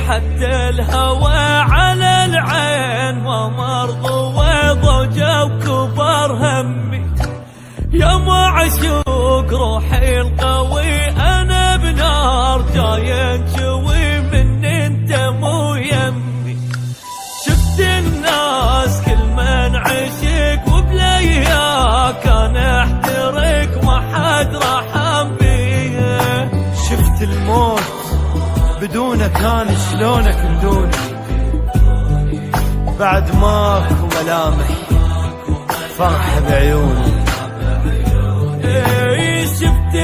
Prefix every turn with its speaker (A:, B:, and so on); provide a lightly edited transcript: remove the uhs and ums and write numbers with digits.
A: حتى الهوى على العين ومرض وضجة وكبر همي. يا معشوق روحي القوي أنا بنار جاي انجوي من انت مو يمي. شفت الناس كل من عشق وبليا كان احترق ما حد رحم بيه.
B: شفت الموت بدونك كان شلونك بدوني، بعد ماكو ملامح فرح بعيوني.
A: شفت